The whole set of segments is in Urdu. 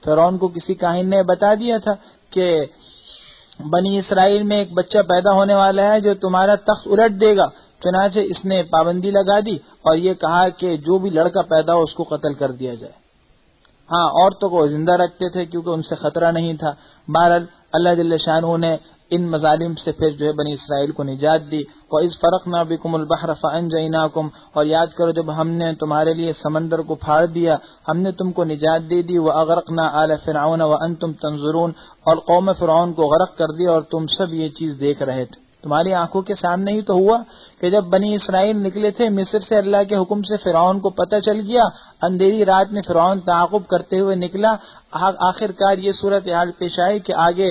فرعون کو کسی کاہن نے بتا دیا تھا کہ بنی اسرائیل میں ایک بچہ پیدا ہونے والا ہے جو تمہارا تخت الٹ دے گا. چنانچہ اس نے پابندی لگا دی اور یہ کہا کہ جو بھی لڑکا پیدا ہو اس کو قتل کر دیا جائے. ہاں عورتوں کو زندہ رکھتے تھے کیونکہ ان سے خطرہ نہیں تھا. بہرحال اللہ جل شانہ نے ان مظالم سے پھر جو ہے بنی اسرائیل کو نجات دی. وَإِذْ فَرَقْنَا بِكُمُ الْبَحْرَ فَأَنْجَيْنَاكُمْ، اور یاد کرو جب ہم نے تمہارے لیے سمندر کو پھاڑ دیا ہم نے تم کو نجات دے دی. وَأَغْرَقْنَا آلَ فِرْعَوْنَ وَأَنْتُمْ تَنظُرُونَ، اور قوم فرعون کو غرق کر دیا اور تم سب یہ چیز دیکھ رہے تھے. تمہاری آنکھوں کے سامنے ہی تو ہوا کہ جب بنی اسرائیل نکلے تھے مصر سے اللہ کے حکم سے، فرعون کو پتہ چل گیا، اندھیری رات میں فرعون تعاقب کرتے ہوئے نکلا. آخر کار یہ صورتحال پیش آئی کہ آگے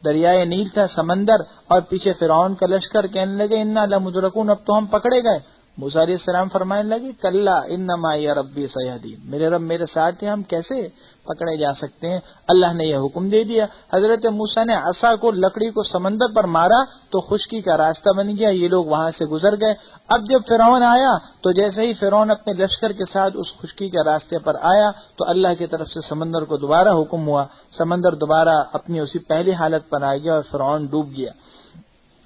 دریائے نیل تھا، سمندر، اور پیچھے فرعون کا لشکر. کہنے لگے انا لمدرکون، اب تو ہم پکڑے گئے. موسیٰ علیہ السلام فرمانے لگے کلا ان معی ربی سیہدین، میرے رب میرے ساتھ ہیں، ہم کیسے پکڑے جا سکتے ہیں. اللہ نے یہ حکم دے دیا. حضرت موسیٰ نے عصا کو لکڑی کو سمندر پر مارا تو خشکی کا راستہ بن گیا. یہ لوگ وہاں سے گزر گئے. اب جب فرعون آیا تو جیسے ہی فرعون اپنے لشکر کے ساتھ اس خشکی کے راستے پر آیا تو اللہ کی طرف سے سمندر کو دوبارہ حکم ہوا. سمندر دوبارہ اپنی اسی پہلی حالت پر آ گیا اور فرعون ڈوب گیا.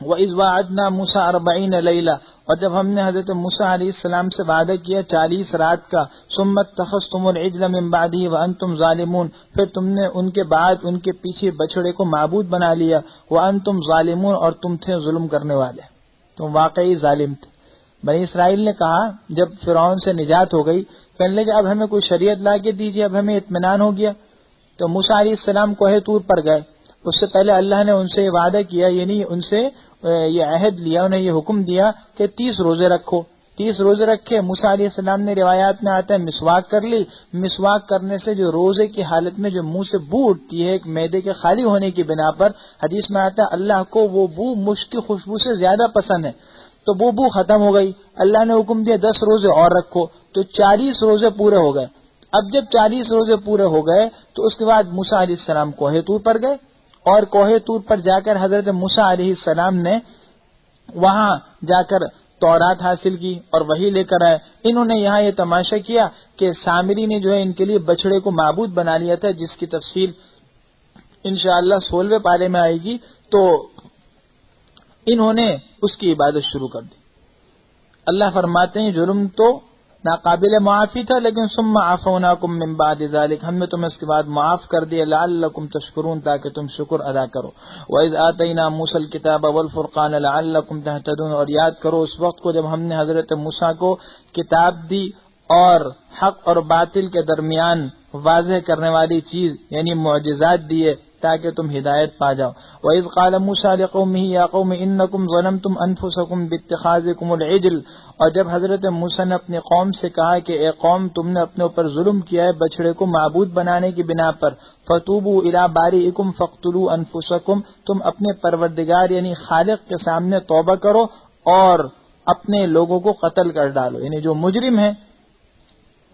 وَإِذْ وَعَدْنَا مُوسَىٰ 40 لَيْلَةً، اور جب ہم نے حضرت موسیٰ علیہ السلام سے وعدہ کیا 40 رات کا. ثُمَّ اتَّخَذْتُمُ الْعِجْلَ مِن بَعْدِهِ وَأَنْتُمْ ظَالِمُونَ، پھر تم نے ان کے بعد ان کے پیچھے بچڑے کو معبود بنا لیا. وَأَنْتُمْ ظَالِمُونَ، اور تم تھے ظلم کرنے والے، تم واقعی ظالم تھے. بنی اسرائیل نے کہا جب فرعون سے نجات ہو گئی، کہنے لگے اب ہمیں کوئی شریعت لا کے دیجیے، اب ہمیں اطمینان ہو گیا. تو موسیٰ علیہ السلام کوہ طور پر گئے. اس سے پہلے اللہ نے ان سے یہ وعدہ کیا، یعنی ان سے یہ عہد لیا، انہیں یہ حکم دیا کہ 30 روزے رکھو. 30 روزے رکھے. موسیٰ علیہ السلام نے روایات میں آتا ہے مسواک کر لی. مسواک کرنے سے جو روزے کی حالت میں جو منہ سے بو اٹھتی ہے ایک معدے کے خالی ہونے کی بنا پر، حدیث میں آتا ہے اللہ کو وہ بو مشک کی خوشبو سے زیادہ پسند ہے. تو وہ بو ختم ہو گئی. اللہ نے حکم دیا 10 روزے اور رکھو. تو 40 روزے پورے ہو گئے. اب جب 40 روزے پورے ہو گئے تو اس کے بعد موسیٰ علیہ السلام کوہ طور پر گئے اور کوہ طور پر جا کر حضرت موسیٰ علیہ السلام نے وہاں جا کر تورات حاصل کی اور وہی لے کر آئے. انہوں نے یہاں یہ تماشا کیا کہ سامری نے جو ہے ان کے لیے بچڑے کو معبود بنا لیا تھا، جس کی تفصیل انشاءاللہ 16ویں پارے میں آئے گی. تو انہوں نے اس کی عبادت شروع کر دی. اللہ فرماتے ہیں جرم تو ناقابل معافی تھا لیکن ثم عفوناکم من بعد ذلک، ہم نے تمہیں اس کے بعد معاف کر دیا. لعلکم تشکرون، تاکہ تم شکر ادا کرو. وَإِذْ آتَيْنَا مُوسَى الْكِتَابَ وَالْفُرْقَانَ لَعَلَّكُمْ تَهْتَدُونَ، اور یاد کرو اس وقت کو جب ہم نے حضرت موسیٰ کو کتاب دی اور حق اور باطل کے درمیان واضح کرنے والی چیز یعنی معجزات دیے تاکہ تم ہدایت پا جاؤ. وَإِذْ قَالَ مُوسَىٰ لِقَوْمِهِ يَا قَوْمِ إِنَّكُمْ ظَلَمْتُمْ أَنفُسَكُمْ بِاتِّخَاذِكُمُ الْعِجْلَ، اور جب حضرت موسیٰ نے اپنی قوم سے کہا کہ اے قوم تم نے اپنے اوپر ظلم کیا ہے بچڑے کو معبود بنانے کی بنا پر. فَتُوبُوا إِلَىٰ بَارِئِكُمْ فَاقْتُلُوا أَنفُسَكُمْ، تم اپنے پروردگار یعنی خالق کے سامنے توبہ کرو اور اپنے لوگوں کو قتل کر ڈالو، یعنی جو مجرم ہیں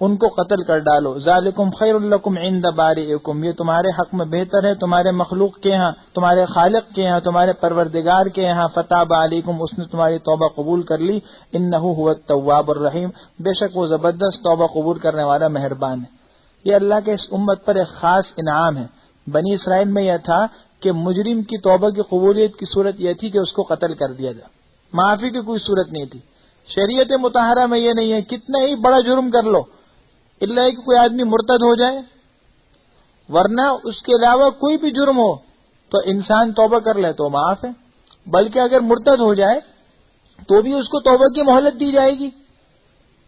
ان کو قتل کر ڈالو. ذالکم خیر لکم عند بارئکم، یہ تمہارے حق میں بہتر ہے تمہارے مخلوق کے ہاں، تمہارے خالق کے ہاں، تمہارے پروردگار کے ہاں. فتاب علیکم، اس نے تمہاری توبہ قبول کر لی. انہ هو التواب الرحیم، بے شک وہ زبردست توبہ قبول کرنے والا مہربان ہے. یہ اللہ کے اس امت پر ایک خاص انعام ہے. بنی اسرائیل میں یہ تھا کہ مجرم کی توبہ کی قبولیت کی صورت یہ تھی کہ اس کو قتل کر دیا جائے، معافی کی کوئی صورت نہیں تھی. شریعت مطہرہ میں یہ نہیں ہے کتنا ہی بڑا جرم کر لو اللہ کہ کوئی آدمی مرتد ہو جائے، ورنہ اس کے علاوہ کوئی بھی جرم ہو تو انسان توبہ کر لے تو معاف ہے، بلکہ اگر مرتد ہو جائے تو بھی اس کو توبہ کی مہلت دی جائے گی.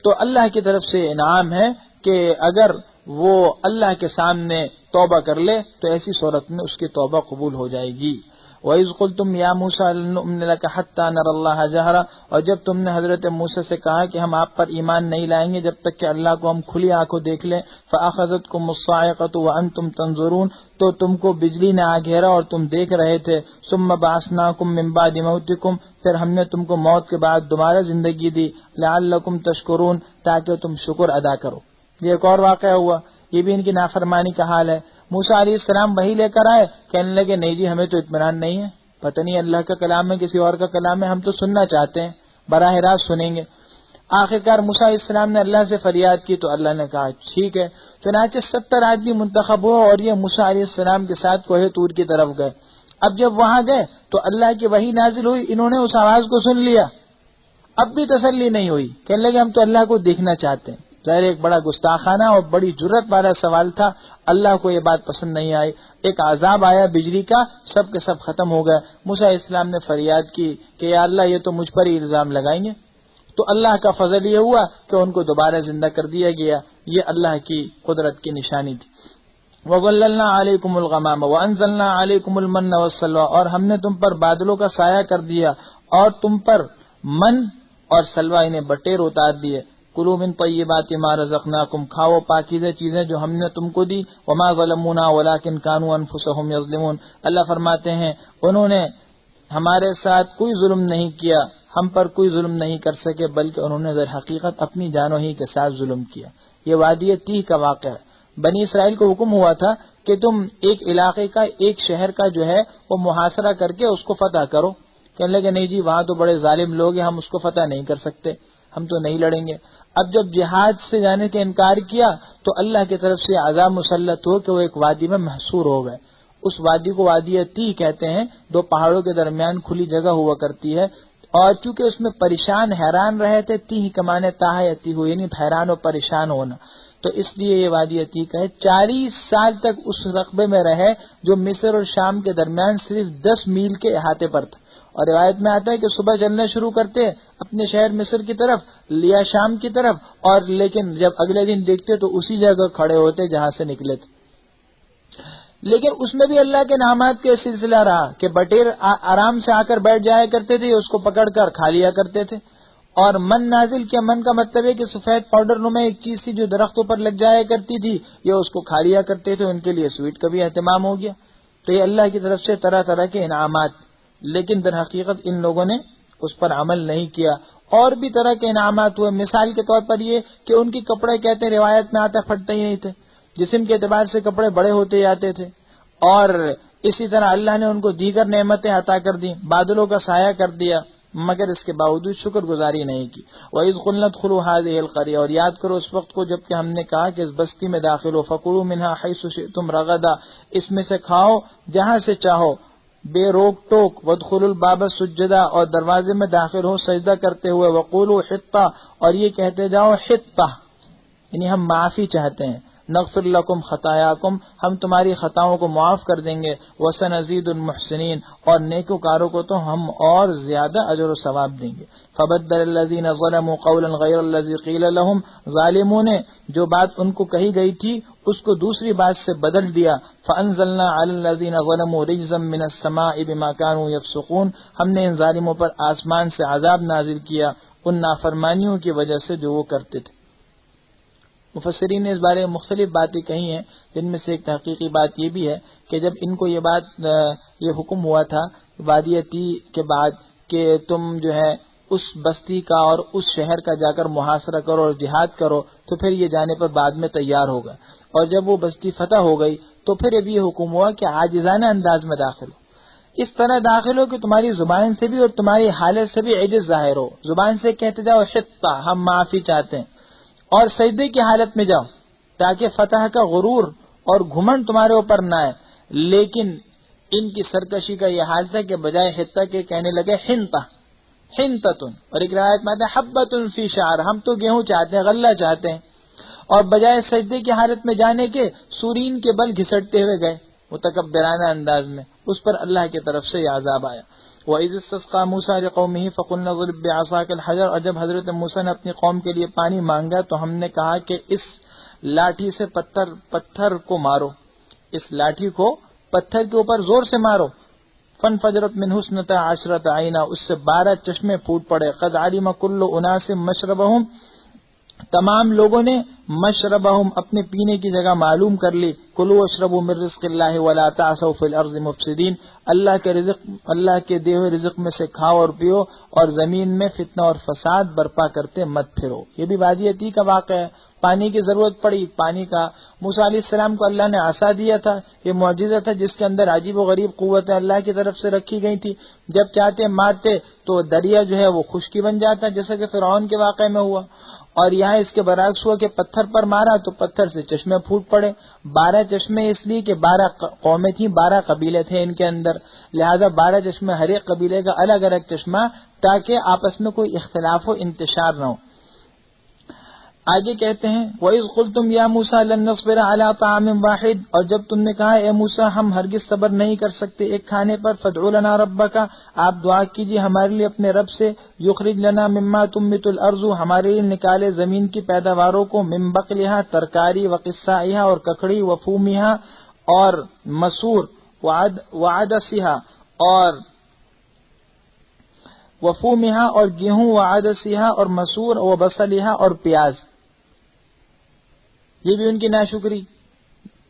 تو اللہ کی طرف سے انعام ہے کہ اگر وہ اللہ کے سامنے توبہ کر لے تو ایسی صورت میں اس کی توبہ قبول ہو جائے گی. وَإِذْ قُلْتُمْ يَا مُوسَىٰ لَن نُؤْمِنَ لَكَ حَتَّىٰ نَرَى اللَّهَ جَهْرًا، اور جب تم نے حضرت موسیٰ سے کہا کہ ہم آپ پر ایمان نہیں لائیں گے جب تک کہ اللہ کو ہم کھلی آنکھوں دیکھ لیں. فَأَخَذَتْكُمُ الصَّاعِقَةُ وَأَنْتُمْ تَنظُرُونَ، تو تم کو بجلی نے آ گھیرا اور تم دیکھ رہے تھے. ثُمَّ بَعَثْنَاكُم مِّن بَعْدِ مَوْتِكُمْ، پھر ہم نے تم کو موت کے بعد دوبارہ زندگی دی. لَعَلَّكُمْ تَشْكُرُونَ، تاکہ تم شکر ادا کرو. یہ ایک اور واقعہ ہوا، یہ بھی ان کی نافرمانی کا حال ہے. موسیٰ علیہ السلام وحی لے کر آئے، کہنے لگے نہیں جی ہمیں تو اطمینان نہیں ہے، پتہ نہیں اللہ کا کلام ہے کسی اور کا کلام ہے، ہم تو سننا چاہتے ہیں، براہ راست سنیں گے. آخرکار موسیٰ علیہ السلام نے اللہ سے فریاد کی تو اللہ نے کہا ٹھیک ہے چنانچہ 70 آدمی منتخب ہو اور یہ موسیٰ علیہ السلام کے ساتھ کوہ طور کی طرف گئے۔ اب جب وہاں گئے تو اللہ کی وحی نازل ہوئی، انہوں نے اس آواز کو سن لیا، اب بھی تسلی نہیں ہوئی، کہنے لگے ہم تو اللہ کو دیکھنا چاہتے ہیں۔ ظاہر ایک بڑا گستاخانہ اور بڑی جرت والا سوال تھا، اللہ کو یہ بات پسند نہیں آئی۔ ایک عذاب آیا بجلی کا، سب کے سب ختم ہو گئے۔ موسیٰ علیہ السلام نے فریاد کی کہ یا اللہ یہ تو مجھ پر ہی الزام لگائیں گے، تو اللہ کا فضل یہ ہوا کہ ان کو دوبارہ زندہ کر دیا گیا۔ یہ اللہ کی قدرت کی نشانی تھی۔ وَظَلَّلْنَا عَلَيْكُمُ الْغَمَامَ وَأَنزَلْنَا عَلَيْكُمُ الْمَنَّ وَالسَّلْوَىٰ، اور ہم نے تم پر بادلوں کا سایہ کر دیا اور تم پر من اور سلوہ انہیں بٹیر اتار دیے۔ کلوا من طیبات ما رزقناکم، کھاؤ پاکیزہ چیزیں جو ہم نے تم کو دی۔ وما ظلمونا ولکن کانوا انفسهم یظلمون، اللہ فرماتے ہیں انہوں نے ہمارے ساتھ کوئی ظلم نہیں کیا، ہم پر کوئی ظلم نہیں کر سکے، بلکہ انہوں نے در حقیقت اپنی جانوں ہی کے ساتھ ظلم کیا۔ یہ وادی تیہ کا واقعہ ہے۔ بنی اسرائیل کو حکم ہوا تھا کہ تم ایک علاقے کا، ایک شہر کا جو ہے وہ محاصرہ کر کے اس کو فتح کرو۔ کہنے لگے نہیں جی وہاں تو بڑے ظالم لوگ ہیں، ہم اس کو فتح نہیں کر سکتے، ہم تو نہیں لڑیں گے۔ اب جب جہاد سے جانے کا انکار کیا تو اللہ کی طرف سے عذاب مسلط ہو کہ وہ ایک وادی میں محصور ہو گئے۔ اس وادی کو وادی تیہ کہتے ہیں، دو پہاڑوں کے درمیان کھلی جگہ ہوا کرتی ہے، اور چونکہ اس میں پریشان حیران رہے تھے، تیہ کے معنی تاہیتی ہوئی، یعنی حیران و پریشان ہونا، تو اس لیے یہ وادی تیہ ہے۔ 40 سال تک اس رقبے میں رہے جو مصر اور شام کے درمیان صرف 10 میل کے احاطے پر تھا، اور روایت میں آتا ہے کہ صبح چلنا شروع کرتے اپنے شہر مصر کی طرف یا شام کی طرف، اور لیکن جب اگلے دن دیکھتے تو اسی جگہ کھڑے ہوتے جہاں سے نکلے تھے۔ لیکن اس میں بھی اللہ کے انعامات کا سلسلہ رہا کہ بٹیر آرام سے آ کر بیٹھ جایا کرتے تھے، اس کو پکڑ کر کھا لیا کرتے تھے، اور من نازل کیا، من کا مطلب ہے کہ سفید پاؤڈر نما ایک چیز تھی جو درختوں پر لگ جایا کرتی تھی، یہ اس کو کھا لیا کرتے تھے، ان کے لیے سویٹ کا بھی اہتمام ہو گیا۔ تو یہ اللہ کی طرف سے طرح طرح کے انعامات، لیکن در حقیقت ان لوگوں نے اس پر عمل نہیں کیا۔ اور بھی طرح کے انعامات ہوئے، مثال کے طور پر یہ کہ ان کے کپڑے کہتے ہیں روایت میں آتا پھٹتے ہی نہیں تھے، جسم کے اعتبار سے کپڑے بڑے ہوتے جاتے تھے، اور اسی طرح اللہ نے ان کو دیگر نعمتیں عطا کر دی، بادلوں کا سایہ کر دیا، مگر اس کے باوجود شکر گزاری نہیں کی۔ وَإِذْ قُلْنَا ادْخُلُوا هَٰذِهِ الْقَرْيَةَ، اور یاد کرو اس وقت کو جب کہ ہم نے کہا کہ اس بستی میں داخل ہو، فَكُلُوا مِنْهَا حَيْثُ شِئْتُمْ رَغَدًا، اس میں سے کھاؤ جہاں سے چاہو بے روک ٹوک، وَادْخُلُوا الْبَابَ سُجَّدًا، اور دروازے میں داخل ہو سجدہ کرتے ہوئے، وَقُولُوا حِطَّةٌ، اور یہ کہتے جاؤ حِطَّہ، یعنی ہم معافی چاہتے ہیں، نغفر لکم خطایاکم، ہم تمہاری خطاؤں کو معاف کر دیں گے، وسنزید المحسنین، اور نیکوکاروں کو تو ہم اور زیادہ اجر و ثواب دیں گے۔ فبدل الذین ظلموا قولا غیر الذی قیل لهم، ظالموں نے جو بات ان کو کہی گئی تھی اس کو دوسری بات سے بدل دیا۔ فانزلنا علی الذین ظلموا رجزا من السماء بما كانوا یفسقون، ہم نے ان ظالموں پر آسمان سے عذاب نازل کیا ان نافرمانیوں کی وجہ سے جو وہ کرتے تھے۔ مفسرین نے اس بارے میں مختلف باتیں کہی ہیں، جن میں سے ایک تحقیقی بات یہ بھی ہے کہ جب ان کو یہ حکم ہوا تھا وادی تیہ کے بعد کہ تم جو ہے اس بستی کا اور اس شہر کا جا کر محاصرہ کرو اور جہاد کرو، تو پھر یہ جانے پر بعد میں تیار ہو گئے، اور جب وہ بستی فتح ہو گئی تو پھر اب یہ حکم ہوا کہ عاجزانہ انداز میں داخل ہو، اس طرح داخل ہو کہ تمہاری زبان سے بھی اور تمہاری حالت سے بھی عجز ظاہر ہو، زبان سے کہتے جاؤ حطہ، ہم معافی چاہتے ہیں، اور سجدے کی حالت میں جاؤ تاکہ فتح کا غرور اور گھمنڈ تمہارے اوپر نہ آئے۔ لیکن ان کی سرکشی کا یہ حال تھا کہ بجائے حطہ کے کہنے لگے حنطہ، حنطتن، اور ایک روایت میں آتا ہے حبتن فی شعر، ہم تو گیہوں چاہتے ہیں، غلہ چاہتے ہیں، اور بجائے سجدے کی حالت میں جانے کے سورین کے بل گھسٹتے ہوئے گئے متکبرانہ انداز میں۔ اس پر اللہ کی طرف سے یہ عذاب آیا۔ وَإِذِ اسْتَسْقَىٰ مُوسَىٰ لِقَوْمِهِ فَقُلْنَا اضْرِب بِّعَصَاكَ الْحَجَرَ، اور جب حضرت موسیٰ نے اپنی قوم کے لیے پانی مانگا تو ہم نے کہا کہ اس لاٹھی سے پتھر کو مارو، اس لاٹھی کو پتھر کے اوپر زور سے مارو۔ فَانْفَجَرَتْ مِنْهُ اثْنَتَا عَشْرَةَ عَيْنًا، اس سے 12 چشمے پھوٹ پڑے۔ قَدْ عَلِمَ كُلُّ أُنَاسٍ مَّشْرَبَهُمْ، تمام لوگوں نے مشربہم اپنے پینے کی جگہ معلوم کر لی۔ کلوا واشربوا من رزق اللہ ولا تعثوا فی الارض مفسدین، اللہ کے دیے ہوئے رزق میں سے کھاؤ اور پیو اور زمین میں فتنہ اور فساد برپا کرتے مت پھرو۔ یہ بھی وادی تیہ کا واقعہ ہے، پانی کی ضرورت پڑی، پانی کا موسیٰ علیہ السلام کو اللہ نے عصا دیا تھا، یہ معجزہ تھا جس کے اندر عجیب و غریب قوتیں اللہ کی طرف سے رکھی گئی تھی، جب چاہتے مارتے تو دریا جو ہے وہ خشکی بن جاتا، جیسا کہ فرعون کے واقعے میں ہوا۔ اور یہاں اس کے برعکس ہوا کہ پتھر پر مارا تو پتھر سے چشمے پھوٹ پڑے. 12 چشمے اس لیے کہ 12 قومیں تھیں، 12 قبیلے تھے ان کے اندر، لہذا 12 چشمے، ہر ایک قبیلے کا الگ الگ چشمہ، تاکہ آپس میں کوئی اختلاف و انتشار نہ ہو. آگے کہتے ہیں وَإِذْ قُلْتُمْ يَا مُوسَىٰ لَن نَّصْبِرَ عَلَىٰ طَعَامٍ وَاحِدٍ، اور جب تم نے کہا اے موسیٰ ہم ہرگز صبر نہیں کر سکتے ایک کھانے پر، فَادْعُ لَنَا رَبَّكَ، آپ دعا کیجیے ہمارے لیے اپنے رب سے، يُخْرِجْ لَنَا مِمَّا تُنبِتُ الْأَرْضُ، ہمارے لیے نکالے زمین کی پیداواروں کو، مِن بَقْلِهَا ترکاری، وَقِثَّائِهَا اور ککڑی، وَفُومِهَا اور مسور، وَعَدَسِهَا اور وفومها اور گیہوں، وعدسها اور مسور، وبصلها اور پیاز. یہ بھی ان کی ناشکری.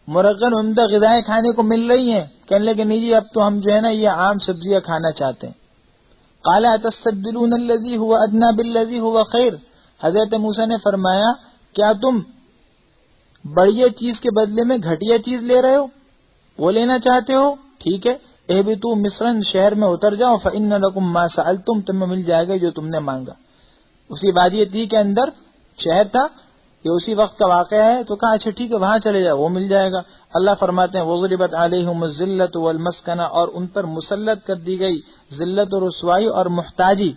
مرغن عمدہ غذائیں کھانے کو مل رہی ہیں، کہنے لگے نہیں جی اب تو ہم جو ہے نا یہ عام سبزیاں کھانا چاہتے ہیں. قال اتستبدلون الذي هو ادنى بالذي هو خير، حضرت موسیٰ نے فرمایا کیا تم بڑھیا چیز کے بدلے میں گھٹیا چیز لے رہے ہو، وہ لینا چاہتے ہو؟ ٹھیک ہے، اہبطوا مصر، شہر میں اتر جاؤ، فإن لكم ما سألتم، تمہیں مل جائے گا جو تم نے مانگا. اسی وادی تی کے اندر شہر تھا، یہ اسی وقت کا واقعہ ہے، تو کہا اچھا ٹھیک ہے وہاں چلے جاؤ، وہ مل جائے گا. اللہ فرماتے ہیں وَضُرِبَتْ عَلَيْهِمُ الذِّلَّةُ وَالْمَسْكَنَةُ، اور ان پر مسلط کر دی گئی ذلت و رسوائی اور محتاجی.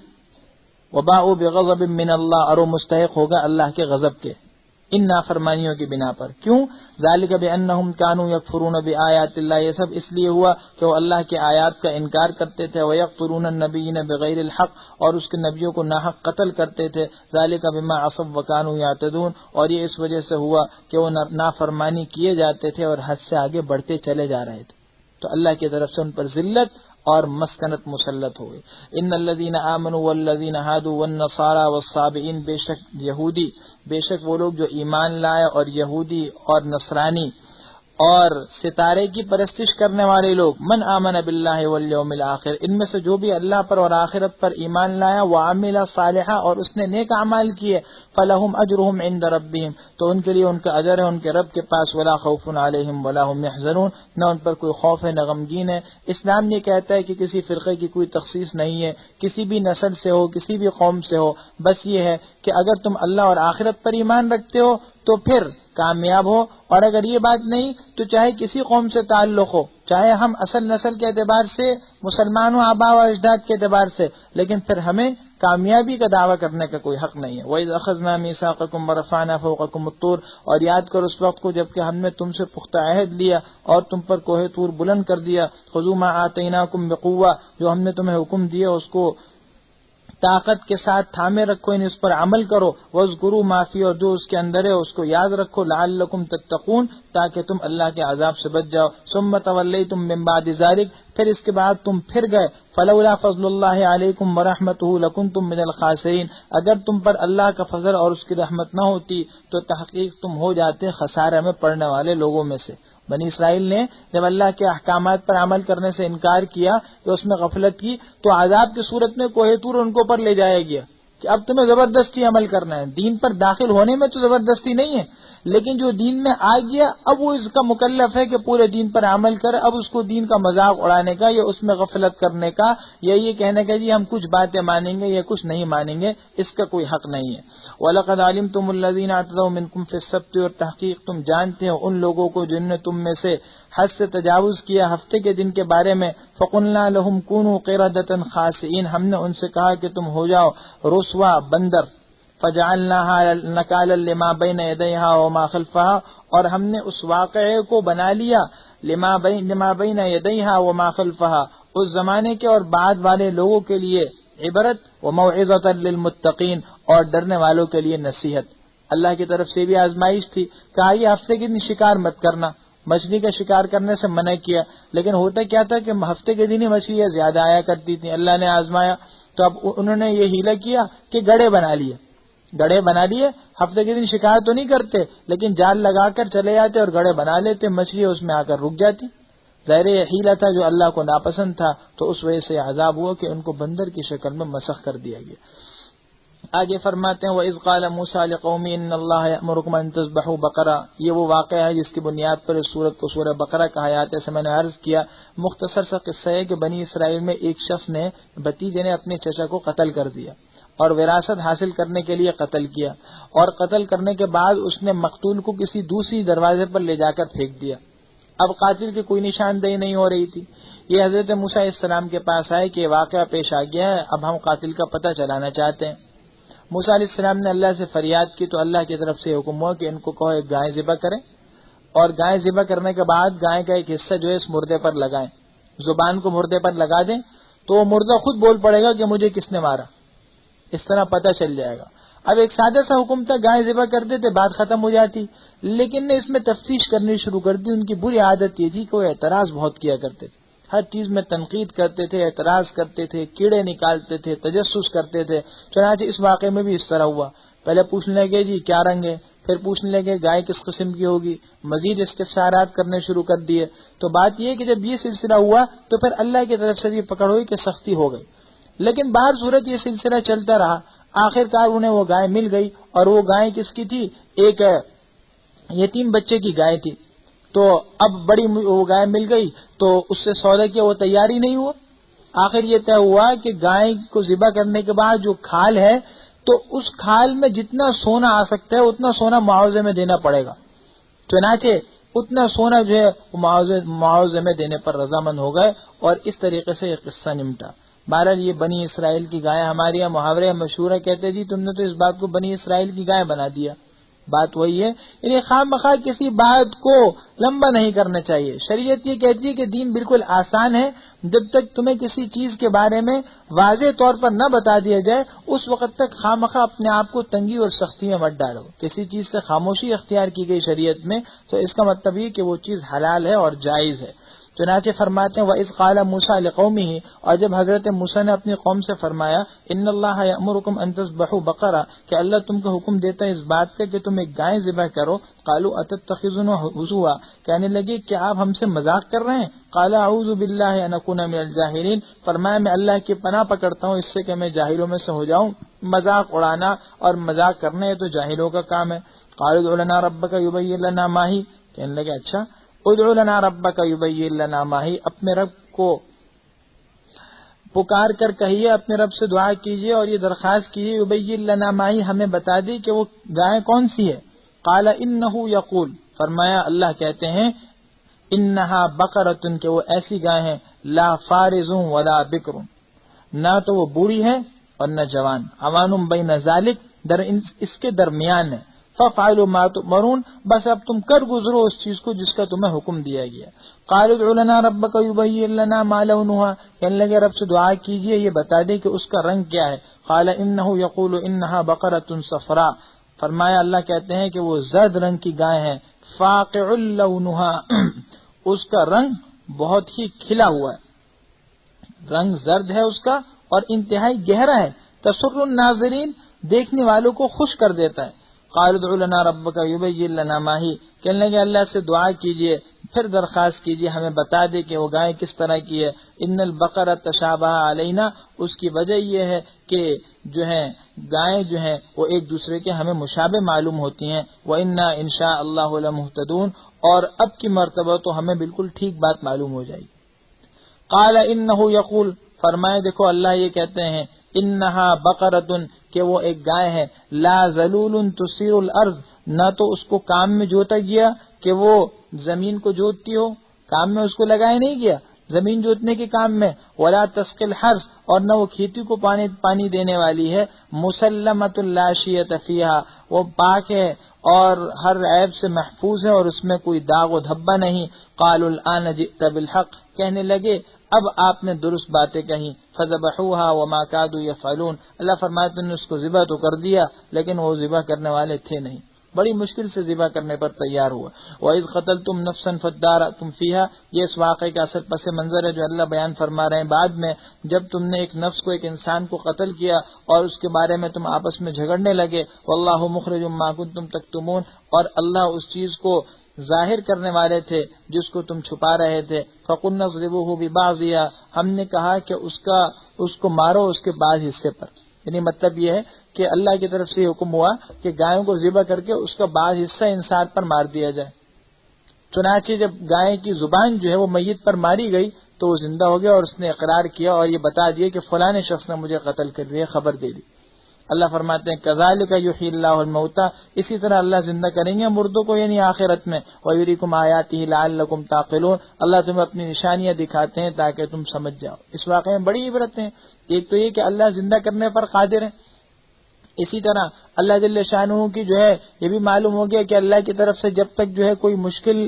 وَبَاءُوا بِغَضَبٍ مِّنَ اللَّهِ، اور وہ مستحق ہوگا اللہ کے غضب کے ان نافرمانیوں کی بنا پر. کیوں؟ ذَلِكَ بِأَنَّهُمْ كَانُوا يَكْفُرُونَ بِآيَاتِ اللَّهِ، یہ سب اس لیے ہوا کہ وہ اللہ کے آیات کا انکار کرتے تھے. وَيَقْتُلُونَ النَّبِيِّينَ بِغَيْرِ الْحَقِّ، اور اس کے نبیوں کو ناحق قتل کرتے تھے. ذَلِكَ بِمَا عَصَوْا وَكَانُوا يَعْتَدُونَ، اور یہ اس وجہ سے ہوا کہ وہ نافرمانی کیے جاتے تھے اور حد سے آگے بڑھتے چلے جا رہے تھے. تو اللہ کی طرف سے ان پر ذلت اور مسکنت مسلط ہو گئی. ان الذین آمنوا والذین ہادوا والنصارى والصابئین، بے شک یہودی، بے شک وہ لوگ جو ایمان لائے اور یہودی اور نصرانی اور ستارے کی پرستش کرنے والے لوگ. من آمن باللہ والیوم الآخر، ان میں سے جو بھی اللہ پر اور آخرت پر ایمان لایا، وعمل صالحا، اور اس نے نیک اعمال کیے، فلہم اجرہم عند ربہم، تو ان کے لیے ان کا اجر ہے ان کے رب کے پاس. ولا خوف علیہم ولا هم يحزنون، نہ ان پر کوئی خوف ہے نہ غمگین ہے. اسلام یہ کہتا ہے کہ کسی فرقے کی کوئی تخصیص نہیں ہے، کسی بھی نسل سے ہو، کسی بھی قوم سے ہو، بس یہ ہے کہ اگر تم اللہ اور آخرت پر ایمان رکھتے ہو تو پھر کامیاب ہو، اور اگر یہ بات نہیں تو چاہے کسی قوم سے تعلق ہو، چاہے ہم اصل نسل کے اعتبار سے مسلمان ہوں، آبا و اجداد کے اعتبار سے، لیکن پھر ہمیں کامیابی کا دعویٰ کرنے کا کوئی حق نہیں ہے. وَإِذْ أَخَذْنَا مِيثَاقَكُمْ وَرَفَعْنَا فَوْقَكُمُ الطُّورَ، اور یاد کرو اس وقت کو جب کہ ہم نے تم سے پختہ عہد لیا اور تم پر کوہ طور بلند کر دیا. خُذُوا مَا آتَيْنَاكُمْ بِقُوَّةٍ، جو ہم نے تمہیں حکم دیا اس کو طاقت کے ساتھ تھامے رکھو، یعنی اس پر عمل کرو. وَاذْكُرُوا مَا فِيهِ، اور جو اس کے اندر ہے اس کو یاد رکھو. لَعَلَّكُمْ تَتَّقُونَ، تاکہ تم اللہ کے عذاب سے بچ جاؤ. ثُمَّ تَوَلَّيْتُم مِّن بَعْدِ ذَلِكَ، پھر اس کے بعد تم پھر گئے. فَلَوْلَا فَضْلُ اللَّهِ عَلَيْكُمْ وَرَحْمَتُهُ لَكُنتُم مِّنَ الْخَاسِرِينَ، اگر تم پر اللہ کا فضل اور اس کی رحمت نہ ہوتی تو تحقیق تم ہو جاتے خسارے میں پڑنے والے لوگوں میں سے. بنی اسرائیل نے جب اللہ کے احکامات پر عمل کرنے سے انکار کیا کہ اس میں غفلت کی، تو عذاب کی صورت میں کوہ طور ان کو پر لے جایا گیا کہ اب تمہیں زبردستی عمل کرنا ہے. دین پر داخل ہونے میں تو زبردستی نہیں ہے، لیکن جو دین میں آ گیا اب وہ اس کا مکلف ہے کہ پورے دین پر عمل کرے. اب اس کو دین کا مذاق اڑانے کا یا اس میں غفلت کرنے کا یا یہ کہنے کا جی ہم کچھ باتیں مانیں گے یا کچھ نہیں مانیں گے، اس کا کوئی حق نہیں ہے. وَلَقَدْ عَلِمْتُمُ الَّذِينَ اعْتَدَوْا مِنْكُمْ فِي السَّبْتِ، اور تحقیق تم جانتے ہو ان لوگوں کو جن نے تم میں سے حد سے تجاوز کیا ہفتے کے دن کے بارے میں. فَقُلْنَا لَهُمْ كُونُوا قِرَدَةً خَاسِئِينَ، ہم نے ان سے کہا کہ تم ہو جاؤ رسوا بندر. فَجَعَلْنَاهَا نَكَالًا لِمَا بَيْنَ يَدَيْهَا وَمَا خَلْفَهَا، اور ہم نے اس واقعے کو بنا لیا لما بین یدیہا وما خلفہا، اس زمانے کے اور بعد والے لوگوں کے لیے عبرت، وموعظۃ للمتقین، اور ڈرنے والوں کے لیے نصیحت. اللہ کی طرف سے بھی آزمائش تھی. کہا یہ ہفتے کے دن شکار مت کرنا، مچھلی کا شکار کرنے سے منع کیا، لیکن ہوتا کیا تھا کہ ہفتے کے دن ہی مچھلیاں زیادہ آیا کرتی تھیں. اللہ نے آزمایا تو اب انہوں نے یہ ہیلا کیا کہ گڑھے بنا لیے. ہفتے کے دن شکار تو نہیں کرتے لیکن جال لگا کر چلے جاتے اور گڑھے بنا لیتے، مچھلی اس میں آ کر رک جاتی. ظاہر یہ ہیلا تھا جو اللہ کو ناپسند تھا، تو اس وجہ سے عذاب ہوا کہ ان کو بندر کی شکل میں مسخ کر دیا گیا. آگے فرماتے ہیں وَإِذْ قَالَ مُوسَىٰ لِقَوْمِهِ إِنَّ اللَّهَ يَأْمُرُكُمْ أَن تَذْبَحُوا بَقَرَةً، یہ وہ واقعہ ہے جس کی بنیاد پر اس سورت کو سورہ بقرہ کہا جاتا ہے. جیسے میں نے عرض کیا، مختصر سا قصہ ہے کہ بنی اسرائیل میں ایک شخص نے بھتیجے نے اپنے چچا کو قتل کر دیا اور وراثت حاصل کرنے کے لیے قتل کیا، اور قتل کرنے کے بعد اس نے مقتول کو کسی دوسری دروازے پر لے جا کر پھینک دیا۔ اب قاتل کی کوئی نشاندہی نہیں ہو رہی تھی۔ یہ حضرت موسیٰ علیہ السلام کے پاس آئے کہ واقعہ پیش آ گیا ہے، اب ہم قاتل کا پتہ چلانا چاہتے ہیں۔ موسیٰ علیہ السلام نے اللہ سے فریاد کی تو اللہ کی طرف سے حکم ہوا کہ ان کو کہو ایک گائے ذبح کریں، اور گائے ذبح کرنے کے بعد گائے کا ایک حصہ جو ہے اس مردے پر لگائیں، زبان کو مردے پر لگا دیں تو وہ مردہ خود بول پڑے گا کہ مجھے کس نے مارا، اس طرح پتہ چل جائے گا۔ اب ایک سادہ سا حکم تھا، گائے ذبح کر دیتے بات ختم ہو جاتی، لیکن نے اس میں تفتیش کرنی شروع کر دی۔ ان کی بری عادت یہ تھی کہ وہ اعتراض بہت کیا کرتے تھے، ہر چیز میں تنقید کرتے تھے، اعتراض کرتے تھے، کیڑے نکالتے تھے، تجسس کرتے تھے۔ چنانچہ اس واقعے میں بھی اس طرح ہوا، پہلے پوچھنے لگے جی کیا رنگ ہے، پھر پوچھنے لگے گائے کس قسم کی ہوگی، مزید استفسارات کرنے شروع کر دیے۔ تو بات یہ ہے کہ جب یہ سلسلہ ہوا تو پھر اللہ کی طرف سے بھی پکڑ ہوئی کہ سختی ہو گئی، لیکن بعض صورت یہ سلسلہ چلتا رہا۔ آخر کار انہیں وہ گائے مل گئی، اور وہ گائے کس کی تھی؟ ایک یتیم بچے کی گائے تھی۔ تو اب بڑی وہ گائے مل گئی تو اس سے سودا کیا، وہ تیار ہی نہیں ہوا۔ آخر یہ طے ہوا کہ گائے کو ذبح کرنے کے بعد جو کھال ہے تو اس کھال میں جتنا سونا آ سکتا ہے اتنا سونا معاوضے میں دینا پڑے گا۔ چنانچہ اتنا سونا جو ہے معاوضے میں دینے پر رضامند ہو گئے، اور اس طریقے سے یہ قصہ نمٹا۔ بہرحال یہ بنی اسرائیل کی گائے، ہمارے یہاں محاورے مشہور ہے، کہتے جی تم نے تو اس بات کو بنی اسرائیل کی گائے بنا دیا۔ بات وہی ہے، یعنی خواہ مخواہ کسی بات کو لمبا نہیں کرنا چاہیے۔ شریعت یہ کہتی ہے کہ دین بالکل آسان ہے، جب تک تمہیں کسی چیز کے بارے میں واضح طور پر نہ بتا دیا جائے اس وقت تک خواہ مخواہ اپنے آپ کو تنگی اور سختی میں مت ڈالو۔ کسی چیز سے خاموشی اختیار کی گئی شریعت میں تو اس کا مطلب یہ کہ وہ چیز حلال ہے اور جائز ہے۔ چنانچہ فرماتے ہیں وَإِذْ قَالَ مُوسَىٰ لِقَوْمِهِ، اور جب حضرت موسیٰ نے اپنی قوم سے فرمایا إِنَّ اللَّهَ يَأْمُرُكُمْ أَن تَذْبَحُوا بَقَرَةً، کہ اللہ تم کو حکم دیتا ہے اس بات کا کہ تم ایک گائے ذبح کرو۔ قَالُوا أَتَتَّخِذُونَا هُزُوًا، کہنے لگے کہ آپ ہم سے مذاق کر رہے ہیں۔ قَالَ أَعُوذُ بِاللَّهِ أَنْ أَكُونَ مِنَ الْجَاهِلِينَ، فرمایا میں اللہ کی پناہ پکڑتا ہوں اس سے کہ میں جاہلوں میں سے ہو جاؤں۔ مذاق اڑانا اور مذاق کرنا یہ تو جاہلوں کا کام ہے۔ قَالُوا ادْعُ لَنَا رَبَّكَ يُبَيِّن لَنَا مَا هِيَ، کہنے لگے اچھا ادعو لنا ربک یبین لنا ما ہی، اپنے رب کو پکار کر کہیے، اپنے رب سے دعا کیجیے اور یہ درخواست کیجیے یبین لنا ما ہی، ہمیں بتا دی کہ وہ گائے کون سی ہے۔ قال انہ یقول، فرمایا اللہ کہتے ہیں انہا بقرۃ، کہ وہ ایسی گائے ہیں لا فارض ولا بکر، نہ تو وہ بوڑھی ہے اور نہ جوان، اوان بین ذالک، اس کے درمیان ہے۔ فَفْعَلُوا مَا تُؤْمَرُونَ، بس اب تم کر گزرو اس چیز کو جس کا تمہیں حکم دیا گیا۔ قَالُوا ادْعُ لَنَا رَبَّكَ يُبَيِّن لَنَا مَا لَوْنُهَا، کہنے لگے رب سے دعا کیجئے یہ بتا دے کہ اس کا رنگ کیا ہے۔ قَالَ إِنَّهُ يَقُولُ إِنَّهَا بَقَرَةٌ صَفْرَاء، فرمایا اللہ کہتے ہیں کہ وہ زرد رنگ کی گائے ہے، فَاقِعُ لَوْنُهَا، اس کا رنگ بہت ہی کھلا ہوا ہے، رنگ زرد ہے اس کا اور انتہائی گہرا ہے، تَسُرُّ النَّاظِرِينَ، دیکھنے والوں کو خوش کر دیتا ہے۔ قَالُوا ادْعُ لَنَا رَبَّكَ يُبَيِّن لَنَا مَا هِيَ، کہنے لگے اللہ سے دعا کیجئے، پھر درخواست کیجئے ہمیں بتا دے کہ وہ گائے کس طرح کی ہے۔ ان البقرۃ تشابہ علینا، اس کی وجہ یہ ہے کہ جو ہے گائیں جو ہیں وہ ایک دوسرے کے ہمیں مشابہ معلوم ہوتی ہیں۔ وَإِنَّا إِن شَاءَ اللَّهُ لَمُهْتَدُونَ، اور اب کی مرتبہ تو ہمیں بالکل ٹھیک بات معلوم ہو جائے گی۔ قال انه یقول، فرمائے دیکھو اللہ یہ کہتے ہیں انہا بقرۃ، کہ وہ ایک گائے ہے لا ذلول تثیر الارض، نہ تو اس کو کام میں جوتا گیا کہ وہ زمین کو جوتتی ہو، کام میں اس کو لگایا نہیں گیا زمین جوتنے کے کام میں، ولا تسقی الحرث، اور نہ وہ کھیتی کو پانی دینے والی ہے، مسلمۃ لا شیۃ فیہا، وہ پاک ہے اور ہر عیب سے محفوظ ہے اور اس میں کوئی داغ و دھبا نہیں۔ قالوا الآن جئت بالحق، کہنے لگے اب آپ نے درست باتیں کہیں۔ فذبحوها وما كادوا يفعلون، اللہ فرماتے ہیں اس کو ذبح تو کر دیا لیکن وہ ذبح کرنے والے تھے نہیں، بڑی مشکل سے ذبح کرنے پر تیار ہوا۔ وَإِذْ قَتَلْتُمْ نَفْسًا فَادَّارَأْتُمْ فِيهَا، یہ اس واقعے کا اصل پس منظر ہے جو اللہ بیان فرما رہے ہیں بعد میں، جب تم نے ایک نفس کو، ایک انسان کو قتل کیا اور اس کے بارے میں تم آپس میں جھگڑنے لگے، وَاللَّهُ مُخْرِجٌ مَا كُنتُمْ تَكْتُمُونَ، اور اللہ اس چیز کو ظاہر کرنے والے تھے جس کو تم چھپا رہے تھے۔ فَقُلْنَا اضْرِبُوهُ بِبَعْضِهَا، ہم نے کہا کہ اس کو مارو اس کے بعض حصے پر، یعنی مطلب یہ ہے کہ اللہ کی طرف سے حکم ہوا کہ گایوں کو ذبح کر کے اس کا بعض حصہ انسان پر مار دیا جائے۔ چنانچہ جب گائے کی زبان جو ہے وہ میت پر ماری گئی تو وہ زندہ ہو گیا اور اس نے اقرار کیا اور یہ بتا دیا کہ فلاں شخص نے مجھے قتل کر دیا، خبر دے دی۔ اللہ فرماتے ہیں کذالک یحیی اللہ الموتى، اسی طرح اللہ زندہ کریں گے مردوں کو یعنی آخرت میں، ویریکم آیاتہ لعلکم تعقلون، اللہ تمہیں اپنی نشانیاں دکھاتے ہیں تاکہ تم سمجھ جاؤ۔ اس واقعے میں بڑی عبرتیں ہیں، ایک تو یہ کہ اللہ زندہ کرنے پر قادر ہے، اسی طرح اللہ جل شانہ کی جو ہے یہ بھی معلوم ہو گیا کہ اللہ کی طرف سے جب تک جو ہے کوئی مشکل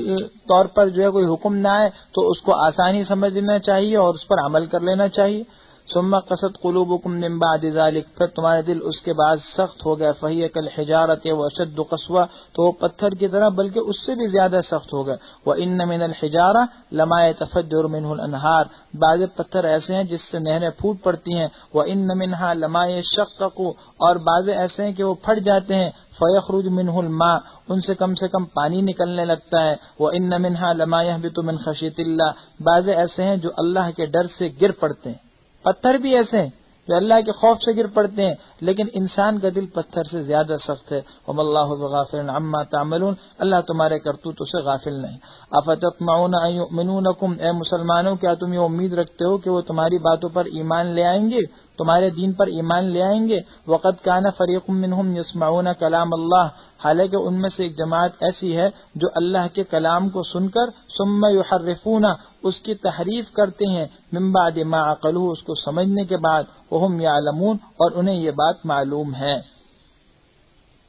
طور پر جو ہے کوئی حکم نہ آئے تو اس کو آسانی سمجھ لینا چاہیے اور اس پر عمل کر لینا چاہیے۔ ثم قست قلوبکم من بعد ذلک، پھر تمہارے دل اس کے بعد سخت ہو گئے، فہی کالحجارۃ واشد قسوۃ، تو وہ پتھر کی طرح بلکہ اس سے بھی زیادہ سخت ہو گئے۔ وان من الحجارہ لما يتفجر منه الانہار، بعض پتھر ایسے ہیں جس سے نہریں پھوٹ پڑتی ہیں، وان منها لما يشقق، اور بعض ایسے ہیں کہ وہ پھٹ جاتے ہیں، فیخرج منه الماء، ان سے کم پانی نکلنے لگتا ہے، وان منها لما يهبط من خشیۃ اللہ، بعض ایسے ہیں جو اللہ کے ڈر سے گر پڑتے ہیں، پتھر بھی ایسے ہیں جو اللہ کے خوف سے گر پڑتے ہیں، لیکن انسان کا دل پتھر سے زیادہ سخت ہے۔ وما اللہ بغافل عما تعملون، اللہ تمہارے کرتوتوں سے غافل نہیں۔ افتطمعون ان یؤمنونکم، اے مسلمانوں کیا تم یہ امید رکھتے ہو کہ وہ تمہاری باتوں پر ایمان لے آئیں گے، تمہارے دین پر ایمان لے آئیں گے؟ وقد کان فریق منہم یسمعون کلام اللہ، حالانکہ ان میں سے ایک جماعت ایسی ہے جو اللہ کے کلام کو سن کر ثم یحرفون، اس کی تحریف کرتے ہیں، من بعد ما عقلوہ، اس کو سمجھنے کے بعد، وہم یعلمون، اور انہیں یہ بات معلوم ہے۔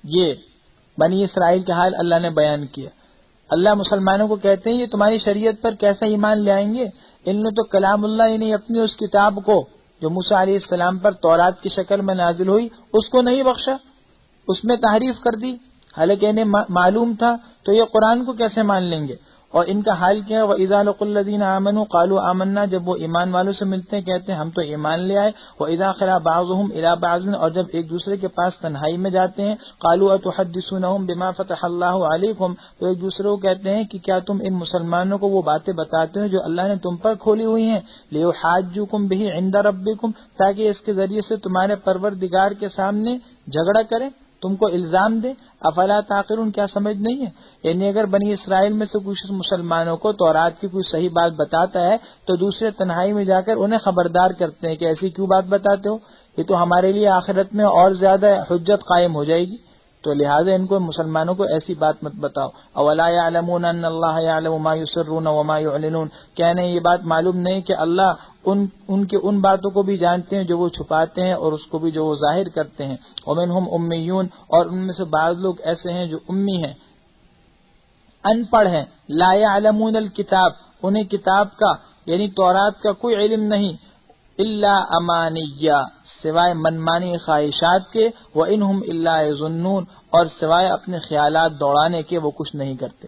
یہ بنی اسرائیل کے حال اللہ نے بیان کیا۔ اللہ مسلمانوں کو کہتے ہیں یہ تمہاری شریعت پر کیسا ایمان لے آئیں گے؟ ان نے تو کلام اللہ یعنی اپنی اس کتاب کو جو موسیٰ علیہ السلام پر تورات کی شکل میں نازل ہوئی اس کو نہیں بخشا، اس میں تحریف کر دی، حالانکہ انہیں معلوم تھا، تو یہ قرآن کو کیسے مان لیں گے؟ اور ان کا حال کیا ہے؟ وَإِذَا لَقُوا الَّذِينَ آمَنُوا قَالُوا آمَنَّا، جب وہ ایمان والوں سے ملتے ہیں کہتے ہیں ہم تو ایمان لے آئے۔ وَإِذَا خَلَا بَعْضُهُمْ إِلَىٰ بَعْضٍ، اور جب ایک دوسرے کے پاس تنہائی میں جاتے ہیں، قَالُوا أَتُحَدِّثُونَهُم بِمَا فَتَحَ اللَّهُ عَلَيْكُمْ، تو ایک دوسرے کو کہتے ہیں کہ کیا تم ان مسلمانوں کو وہ باتیں بتاتے ہو جو اللہ نے تم پر کھولی ہوئی ہیں، لِيُحَاجُّوكُم بِهِ عِندَ رَبِّكُمْ، تاکہ اس کے ذریعے سے تمہارے پروردگار کے سامنے جھگڑا کریں، تم کو الزام دے۔ افلا تعقلون، کیا سمجھ نہیں ہے؟ یعنی اگر بنی اسرائیل میں سے کچھ مسلمانوں کو تورات کی کوئی صحیح بات بتاتا ہے تو دوسرے تنہائی میں جا کر انہیں خبردار کرتے ہیں کہ ایسی کیوں بات بتاتے ہو، یہ تو ہمارے لیے آخرت میں اور زیادہ حجت قائم ہو جائے گی، تو لہٰذا ان کو مسلمانوں کو ایسی بات مت بتاؤ۔ اولا یعلمون ان اللہ یعلم ما یسرون وما یعلنون، کیا انہیں یہ بات معلوم نہیں کہ اللہ ان کی ان باتوں کو بھی جانتے ہیں جو وہ چھپاتے ہیں اور اس کو بھی جو وہ ظاہر کرتے ہیں۔ ومنہم امیون، اور ان میں سے بعض لوگ ایسے ہیں جو امی ہیں، ان پڑھ ہیں، لا یعلمون الکتاب، انہیں کتاب کا یعنی تورات کا کوئی علم نہیں، الا امانیہ، سوائے منمانی خواہشات کے، وانہم الا یظنون، اور سوائے اپنے خیالات دوڑانے کے وہ کچھ نہیں کرتے۔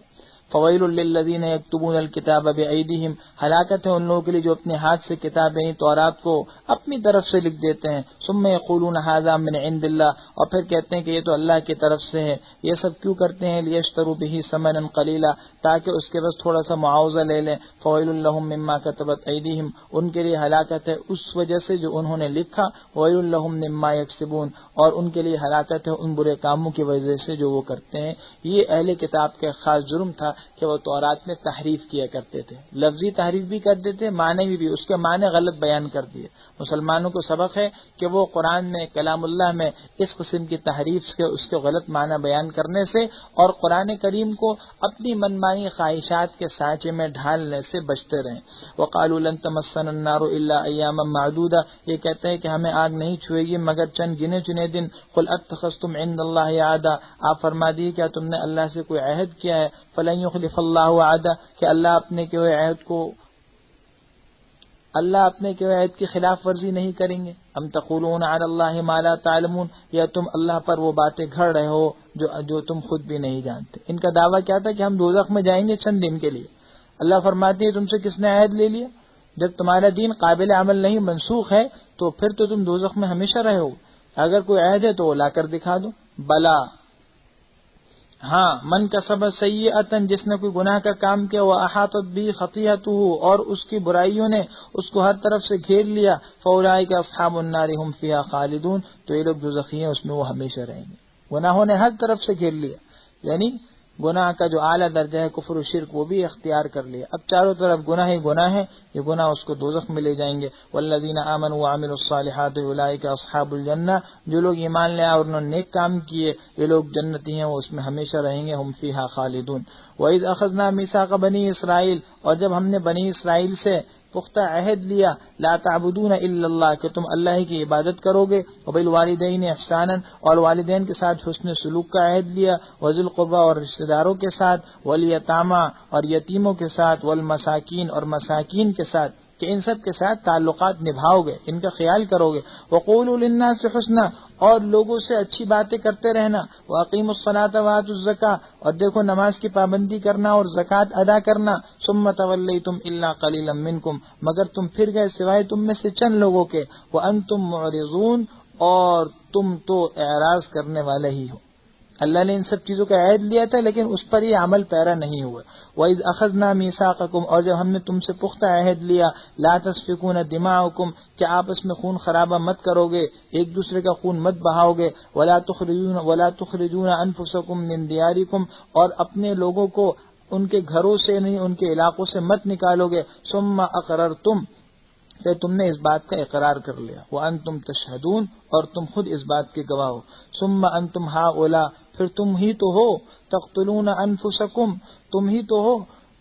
فویل للذین یکتبون الکتاب بایدیہم، ہلاکت ہے ان لوگوں کے لیے جو اپنے ہاتھ سے کتاب یعنی تورات کو اپنی طرف سے لکھ دیتے ہیں، ثم یقولون ھذا من عند اللہ، اور پھر کہتے ہیں کہ یہ تو اللہ کی طرف سے ہے۔ یہ سب کیوں کرتے ہیں؟ لیشتروا بہ ثمنا قلیلا، تاکہ اس کے بس تھوڑا سا معاوضہ لے لیں۔ فویل لہم مما کتبت ایدیہم، ان کے لیے ہلاکت ہے اس وجہ سے جو انہوں نے لکھا، ویل لہم مما یکسبون، اور ان کے لیے ہلاکت ہے ان برے کاموں کی وجہ سے جو وہ کرتے ہیں۔ یہ اہل کتاب کا خاص جرم تھا کہ وہ تورات میں تحریف کیا کرتے تھے، لفظی تحریف بھی کرتے تھے، معنی بھی اس کے معنی غلط بیان کر دیے۔ مسلمانوں کو سبق ہے کہ وہ قرآن میں کلام اللہ میں اس قسم کی تحریف سے، اس کے غلط معنی بیان کرنے سے اور قرآن کریم کو اپنی منمانی خواہشات کے سانچے میں ڈھالنے سے بچتے رہیں۔ وقالوا لن تمسنا النار الا ایاما معدودہ، یہ کہتے ہیں کہ ہمیں آگ نہیں چھوئے گی مگر چند گنے چنے دن۔ قل اتخذتم عند اللہ عہدا، آپ فرما دیے کیا تم نے اللہ سے کوئی عہد کیا ہے؟ فلن یخلف اللہ عہدا، کہ اللہ اپنے کیے عہد کی خلاف ورزی نہیں کریں گے۔ ام تقولون علی اللہ ما لا تعلمون، یا تم اللہ پر وہ باتیں گھڑ رہے ہو جو تم خود بھی نہیں جانتے۔ ان کا دعویٰ کیا تھا کہ ہم دوزخ میں جائیں گے چند دن کے لیے۔ اللہ فرماتے ہیں تم سے کس نے عہد لے لیا؟ جب تمہارا دین قابل عمل نہیں منسوخ ہے تو پھر تو تم دوزخ میں ہمیشہ رہے ہو۔ اگر کوئی عہد ہے تو وہ لا کر دکھا دو۔ بلا، ہاں، من کسب سیئۃ، جس نے کوئی گناہ کا کام کیا، واحاطت بہ خطیئتہ، اور اس کی برائیوں نے اس کو ہر طرف سے گھیر لیا، فاولئک اصحاب النار هم فیہا خالدون، تو یہ لوگ دوزخی ہیں، اس میں وہ ہمیشہ رہیں گے۔ گناہوں نے ہر طرف سے گھیر لیا، یعنی گناہ کا جو اعلیٰ درجہ ہے کفر و شرک وہ بھی اختیار کر لیا. اب چاروں طرف گناہ ہی گناہ ہے، یہ گناہ اس کو دوزخ میں لے جائیں گے. والذین آمنوا وعملوا الصالحات اولئک اصحاب الجنہ، جو لوگ ایمان لے اور انہوں نے نیک کام کیے یہ لوگ جنتی ہیں، وہ اس میں ہمیشہ رہیں گے. ہم فیہا خالدون. وَإِذْ أَخَذْنَا مِيثَاقَ بَنِي اسرائیل، اور جب ہم نے بنی اسرائیل سے پختہ عہد لیا، لا تعبدون الا اللہ، کہ تم اللہ ہی کی عبادت کرو گے، وبالوالدین احسانا، اور والدین کے ساتھ حسن سلوک کا عہد لیا، وذی القربى اور رشتہ داروں کے ساتھ، والیتامی اور یتیموں کے ساتھ، والمساکین اور مساکین کے ساتھ، کہ ان سب کے ساتھ تعلقات نبھاؤ گے، ان کا خیال کرو گے. وقولوا للناس حسنا، اور لوگوں سے اچھی باتیں کرتے رہنا. واقیموا الصلاۃ وآتوا الزکاۃ، اور دیکھو نماز کی پابندی کرنا اور زکوٰۃ ادا کرنا. ثم تولیتم الا قلیلا منکم، مگر تم پھر گئے سوائے تم میں سے چند لوگوں کے. وانتم معرضون، اور تم تو اعراض کرنے والے ہی ہو. اللہ نے ان سب چیزوں کا عہد لیا تھا لیکن اس پر یہ عمل پیرا نہیں ہوا. وَإِذْ أَخَذْنَا مِيثَاقَكُمْ، اور جب ہم نے تم سے پختہ عہد لیا، لا تسفكون دماءكم، کہ آپس میں خون خرابہ مت کرو گے، ایک دوسرے کا خون مت بہاؤ گے. وَلَا تُخْرِجُونَ أَنفُسَكُم مِّن دِيَارِكُمْ، اور اپنے لوگوں کو ان کے گھروں سے نہیں، ان کے علاقوں سے مت نکالو گے. ثُمَّ أَقْرَرْتُمْ، پھر تم نے اس بات کا اقرار کر لیا. وَأَنْتُمْ تَشْهَدُونَ، اور تم خود اس بات کے گواہ ہو. ثُمَّ أَنْتُمْ هَؤُلَاء، پھر تم ہی تو ہو، تقتلون انفسکم، تم ہی تو ہو،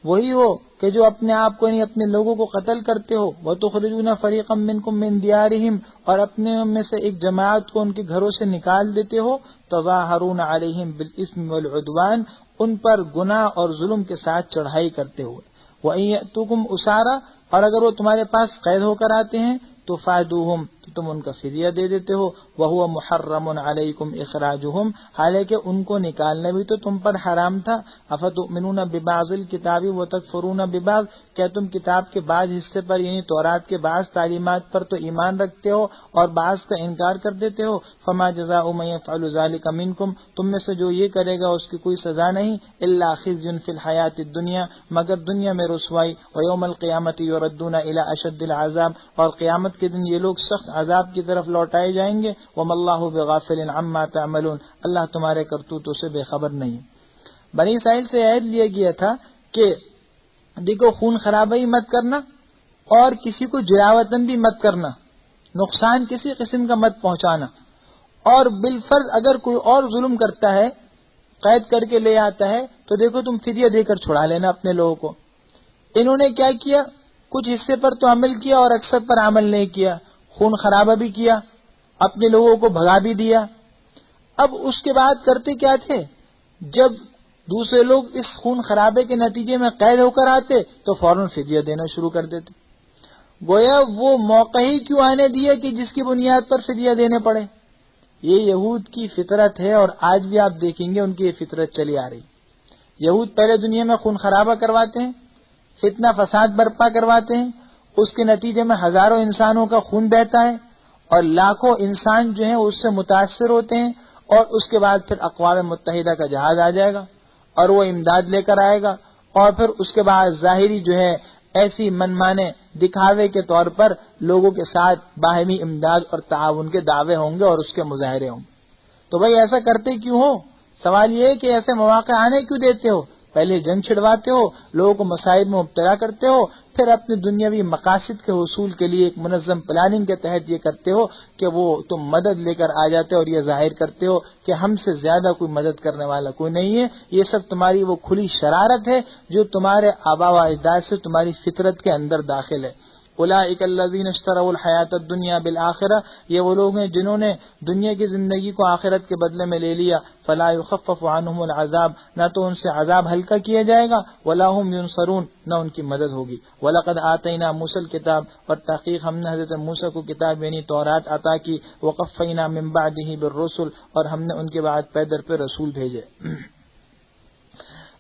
وہی ہو کہ جو اپنے آپ کو نہیں اپنے لوگوں کو قتل کرتے ہو. وتخرجون فریقا منکم من دیارہم، اور اپنے میں سے ایک جماعت کو ان کے گھروں سے نکال دیتے ہو. تظاہرون علیہم بالاسم والعدوان، ان پر گناہ اور ظلم کے ساتھ چڑھائی کرتے ہوئے. وَإِن يَأْتُوكُمْ أُسَارَىٰ، اور اگر وہ تمہارے پاس قید ہو کر آتے ہیں تو فادوہم، تو تم ان کا فدیہ دے دیتے ہو. وَهُوَ مُحَرَّمٌ عَلَيْكُمْ إِخْرَاجُهُمْ، حالانکہ ان کو نکالنا بھی تو تم پر حرام تھا. أَفَتُؤْمِنُونَ بِبَعْضِ الْكِتَابِ وَتَكْفُرُونَ بِبَعْضٍ، کیا تم کتاب کے بعض حصے پر یعنی تورات کے بعض تعلیمات پر تو ایمان رکھتے ہو اور بعض کا انکار کر دیتے ہو. فَمَا جَزَاءُ مَن يَفْعَلُ ذَلِكَ مِنكُمْ، تم میں سے جو یہ کرے گا اس کی کوئی سزا نہیں. إِلَّا خِزْيٌ فِي الْحَيَاةِ الدُّنْيَا، مگر دنیا میں رسوائی. وَيَوْمَ الْقِيَامَةِ يُرَدُّونَ إِلَىٰ أَشَدِّ الْعَذَابِ، اور قیامت کے دن یہ لوگ سخت عذاب کی طرف لوٹائے جائیں گے. وَمَا اللَّهُ بِغَافِلٍ عَمَّا تَعْمَلُونَ، اللہ تمہارے کرتوتوں سے بے خبر نہیں. بنی اسرائیل سے عہد لیا گیا تھا کہ دیکھو خون خرابی مت کرنا اور کسی کو جراوطن بھی مت کرنا، نقصان کسی قسم کا مت پہنچانا، اور بالفرض اگر کوئی اور ظلم کرتا ہے قید کر کے لے آتا ہے تو دیکھو تم فدیہ دے کر چھڑا لینا اپنے لوگوں کو. انہوں نے کیا کیا؟ کچھ حصے پر تو عمل کیا اور اکثر پر عمل نہیں کیا، خون خرابہ بھی کیا، اپنے لوگوں کو بھگا بھی دیا. اب اس کے بعد کرتے کیا تھے؟ جب دوسرے لوگ اس خون خرابے کے نتیجے میں قید ہو کر آتے تو فوراً فدیہ دینا شروع کر دیتے. گویا وہ موقع ہی کیوں آنے دیا کہ جس کی بنیاد پر فدیہ دینے پڑے. یہ یہود کی فطرت ہے، اور آج بھی آپ دیکھیں گے ان کی یہ فطرت چلی آ رہی. یہود پہلے دنیا میں خون خرابہ کرواتے ہیں، فتنہ فساد برپا کرواتے ہیں، اس کے نتیجے میں ہزاروں انسانوں کا خون بہتا ہے اور لاکھوں انسان جو ہیں اس سے متاثر ہوتے ہیں، اور اس کے بعد پھر اقوام متحدہ کا جہاز آ جائے گا اور وہ امداد لے کر آئے گا، اور پھر اس کے بعد ظاہری جو ہے ایسی منمانے دکھاوے کے طور پر لوگوں کے ساتھ باہمی امداد اور تعاون کے دعوے ہوں گے اور اس کے مظاہرے ہوں گے. تو بھائی ایسا کرتے کیوں ہو؟ سوال یہ ہے کہ ایسے مواقع آنے کیوں دیتے ہو؟ پہلے جنگ چھڑواتے ہو، لوگوں کو مصائب میں مبتلا کرتے ہو، پھر اپنے دنیاوی مقاصد کے حصول کے لیے ایک منظم پلاننگ کے تحت یہ کرتے ہو کہ وہ تم مدد لے کر آ جاتے ہو اور یہ ظاہر کرتے ہو کہ ہم سے زیادہ کوئی مدد کرنے والا کوئی نہیں ہے. یہ سب تمہاری وہ کھلی شرارت ہے جو تمہارے آبا و اجداد سے تمہاری فطرت کے اندر داخل ہے. اولئک الذین اشتروا الحیات الدنیا بالآخرہ، یہ وہ لوگ ہیں جنہوں نے دنیا کی زندگی کو آخرت کے بدلے میں لے لیا. فلا یخفف عنہم العذاب، نہ تو ان سے عذاب ہلکا کیا جائے گا، ولا هم ینصرون، نہ ان کی مدد ہوگی. ولقد آتینا موسی الکتاب، اور تحقیق ہم نے حضرت موسی کو کتاب یعنی تورات عطا کی. وقفینا من بعدہ بالرسل، اور ہم نے ان کے بعد پے در پہ رسول بھیجے.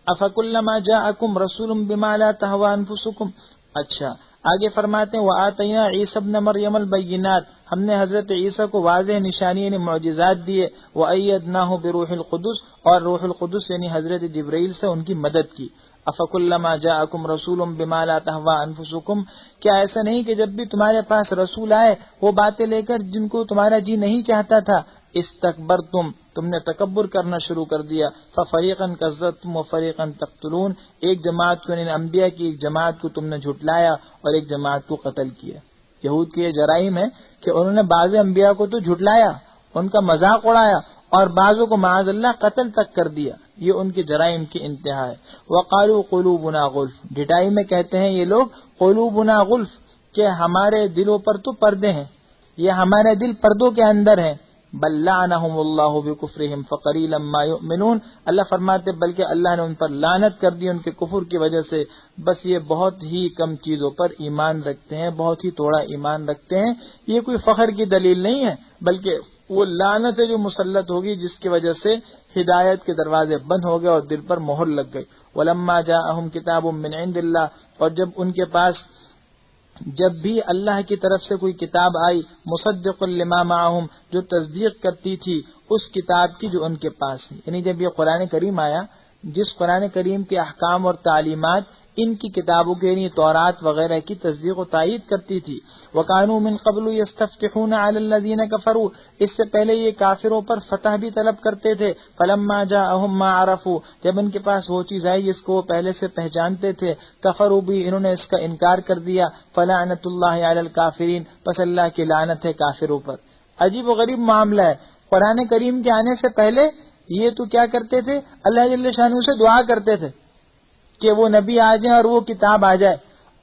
افکلما جاءکم رسول بما لا تهوى انفسکم. اچھا آگے فرماتے ہیں وآتینا عیسی ابن مریم البینات، ہم نے حضرت عیسیٰ کو واضح نشانی یعنی معجزات دیے. وأیدناہ بروح القدس، اور روح القدس یعنی حضرت جبرائیل سے ان کی مدد کی. افکلما جاءکم رسول بما لا تهوى انفسکم، کیا ایسا نہیں کہ جب بھی تمہارے پاس رسول آئے وہ باتیں لے کر جن کو تمہارا جی نہیں چاہتا تھا، استکبرتم، تم نے تکبر کرنا شروع کر دیا، ففریقا کذبتم وفریقا تقتلون، ایک جماعت کو، یعنی انبیاء کی ایک جماعت کو تم نے جھٹلایا اور ایک جماعت کو قتل کیا۔ یہود کے یہ جرائم ہے کہ انہوں نے بعض انبیاء کو تو جھٹلایا، ان کا مذاق اڑایا، اور بعضوں کو معاذ اللہ قتل تک کر دیا۔ یہ ان کے جرائم کی انتہا ہے۔ وقالوا قلوبنا غلف، ڈٹائی میں کہتے ہیں یہ لوگ قلوبنا غلف، کہ ہمارے دلوں پر تو پردے ہیں، یہ ہمارے دل پردوں کے اندر ہیں۔ بل لعنهم اللہ بکفرہم فقلیلا ما یؤمنون، اللہ فرماتے بلکہ اللہ نے ان پر لعنت کر دی ان کے کفر کی وجہ سے، بس یہ بہت ہی کم چیزوں پر ایمان رکھتے ہیں، بہت ہی تھوڑا ایمان رکھتے ہیں۔ یہ کوئی فخر کی دلیل نہیں ہے، بلکہ وہ لعنت ہے جو مسلط ہوگی، جس کی وجہ سے ہدایت کے دروازے بند ہو گئے اور دل پر مہر لگ گئی۔ ولما جاءہم کتاب من عند اللہ، اور جب ان کے پاس، جب بھی اللہ کی طرف سے کوئی کتاب آئی، مصدق لما معہم، جو تصدیق کرتی تھی اس کتاب کی جو ان کے پاس ہے، یعنی جب یہ قرآن کریم آیا، جس قرآن کریم کے احکام اور تعلیمات ان کی کتابوں کے، یعنی تورات وغیرہ کی تصدیق و تائید کرتی تھی۔ وَكَانُوا مِن قَبْلُ يَسْتَفْتِحُونَ عَلَى الَّذِينَ كَفَرُوا، اس سے پہلے یہ کافروں پر فتح بھی طلب کرتے تھے۔ فَلَمَّا جَاءَهُم مَّا عَرَفُوا، جب ان کے پاس وہ چیز آئی جس کو وہ پہلے سے پہچانتے تھے، کفروا بھی، انہوں نے اس کا انکار کر دیا۔ فَلَعْنَةُ اللَّهِ عَلَى الْكَافِرِينَ، پس اللہ کی لعنت ہے کافروں پر۔ عجیب و غریب معاملہ ہے، قرآن کریم کے آنے سے پہلے یہ تو کیا کرتے تھے، اللہ جل شانہ سے دعا کرتے تھے کہ وہ نبی آ جائیں اور وہ کتاب آ جائے،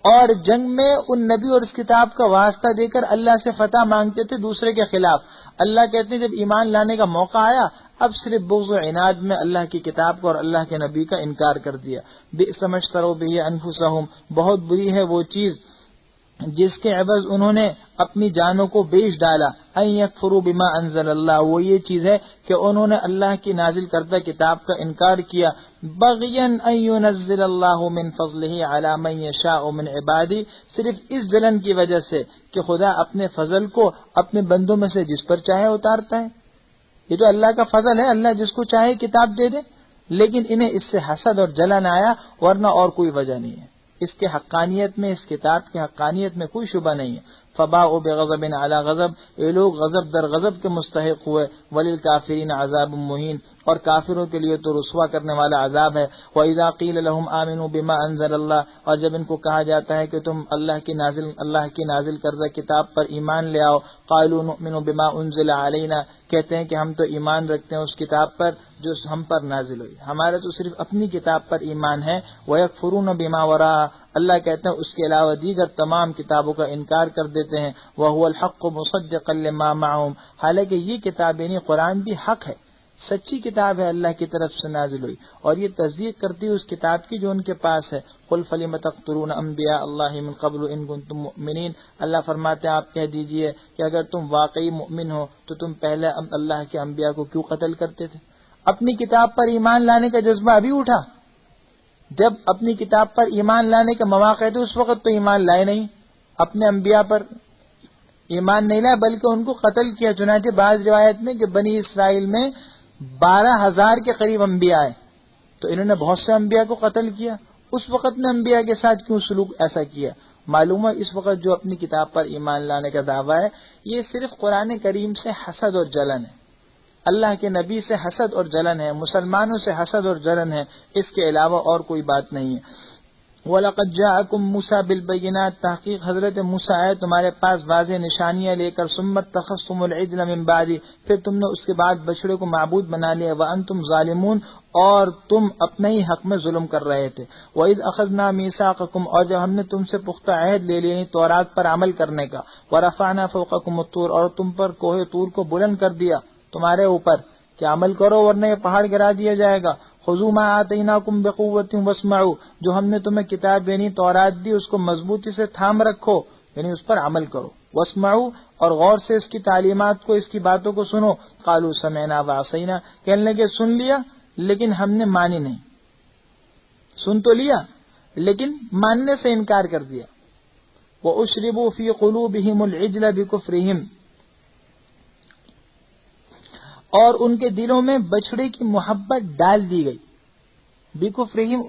اور جنگ میں ان نبی اور اس کتاب کا واسطہ دے کر اللہ سے فتح مانگتے تھے دوسرے کے خلاف۔ اللہ کہتے ہیں جب ایمان لانے کا موقع آیا، اب صرف بغض و عناد میں اللہ کی کتاب کو اور اللہ کے نبی کا انکار کر دیا۔ بئس ما اشتروا بہ انفسہم، بہت بری ہے وہ چیز جس کے عوض انہوں نے اپنی جانوں کو بیچ ڈالا۔ ان یکفروا بما انزل اللہ، وہ یہ چیز ہے کہ انہوں نے اللہ کی نازل کردہ کتاب کا انکار کیا۔ بغیا ان ينزل اللہ من فضلہ علی من یشاء من عبادہ، صرف اس جلن کی وجہ سے کہ خدا اپنے فضل کو اپنے بندوں میں سے جس پر چاہے اتارتا ہے۔ یہ تو اللہ کا فضل ہے، اللہ جس کو چاہے کتاب دے دے، لیکن انہیں اس سے حسد اور جلن آیا، ورنہ اور کوئی وجہ نہیں ہے۔ اس کے حقانیت میں، اس کتاب کی حقانیت میں کوئی شبہ نہیں ہے۔ فباؤوا بغضب علی غضب، یہ لوگ غضب در غضب کے مستحق ہوئے۔ وللکافرین عذاب مہین، اور کافروں کے لیے تو رسوا کرنے والا عذاب ہے۔ وَإِذَا قِيلَ لَهُمْ آمِنُوا بِمَا أَنزَلَ اللَّهُ، اور جب ان کو کہا جاتا ہے کہ تم اللہ کی نازل کردہ کتاب پر ایمان لے آؤ، قَالُوا نُؤْمِنُ بِمَا أُنزِلَ عَلَيْنَا، کہتے ہیں کہ ہم تو ایمان رکھتے ہیں اس کتاب پر جو ہم پر نازل ہوئی، ہمارا تو صرف اپنی کتاب پر ایمان ہے۔ وَيَكْفُرُونَ بِمَا وَرَاءَهَا، اللہ کہتے ہیں اس کے علاوہ دیگر تمام کتابوں کا انکار کر دیتے ہیں۔ وَهُوَ الْحَقُّ مُصَدِّقًا لِمَا مَعَهُمْ، حالانکہ یہ کتاب یعنی قرآن بھی حق ہے، سچی کتاب ہے، اللہ کی طرف سے نازل ہوئی، اور یہ تصدیق کرتی ہے اس کتاب کی جو ان کے پاس ہے۔ قُلْ فَلِمَ تَقْتُلُونَ أَنْبِيَاءَ اللَّهِ مِنْ قَبْلُ إِن كُنتُم مُؤْمِنِينَ، اللہ فرماتے ہیں آپ کہہ دیجئے کہ اگر تم واقعی مؤمن ہو تو تم پہلے اللہ کے انبیاء کو کیوں قتل کرتے تھے؟ اپنی کتاب پر ایمان لانے کا جذبہ ابھی اٹھا، جب اپنی کتاب پر ایمان لانے کے مواقع تھے اس وقت تو ایمان لائے نہیں، اپنے انبیاء پر ایمان نہیں لائے بلکہ ان کو قتل کیا۔ چنانچہ بعض روایت میں کہ بنی اسرائیل میں 12,000 کے قریب انبیاء ہیں، تو انہوں نے بہت سے انبیاء کو قتل کیا۔ اس وقت میں انبیاء کے ساتھ کیوں سلوک ایسا کیا؟ معلوم ہے اس وقت جو اپنی کتاب پر ایمان لانے کا دعویٰ ہے یہ صرف قرآن کریم سے حسد اور جلن ہے، اللہ کے نبی سے حسد اور جلن ہے، مسلمانوں سے حسد اور جلن ہے، اس کے علاوہ اور کوئی بات نہیں ہے۔ وَلَقَدْ جَاءَكُم مُوسَىٰ بِالْبَيِّنَاتِ، تحقیق حضرت موسیٰ آئے تمہارے پاس واضح نشانیاں لے کر، ثُمَّ اتَّخَذْتُمُ الْعِجْلَ مِن بَعْدِهِ، پھر تم نے اس کے بعد بچڑے کو معبود بنا لیا، وَأَنْتُمْ ظَالِمُونَ، اور تم اپنے ہی حق میں ظلم کر رہے تھے۔ وَإِذْ أَخَذْنَا مِيثَاقَكُمْ، اور جب ہم نے تم سے پختہ عہد لے لیا تورات پر عمل کرنے کا، وَرَفَعْنَا فَوْقَكُمُ الطُّورَ، اور تم پر کوہ طور کو بلند کر دیا تمہارے اوپر کہ عمل کرو ورنہ یہ پہاڑ گرا دیا جائے گا۔ خذوا ما آتیناکم بقوۃ واسمعوا، جو ہم نے تمہیں کتاب یعنی تورات دی اس کو مضبوطی سے تھام رکھو، یعنی اس پر عمل کرو۔ واسمعوا، اور غور سے اس کی تعلیمات کو، اس کی باتوں کو سنو۔ قالوا سمعنا وعصینا، کہنے لگے سن لیا لیکن ہم نے مانی نہیں، سن تو لیا لیکن ماننے سے انکار کر دیا۔ وَأُشْرِبُوا فِي قُلُوبِهِمُ الْعِجْلَ بِكُفْرِهِمْ، اور ان کے دلوں میں بچڑے کی محبت ڈال دی گئی، بِكُفْرِهِمْ،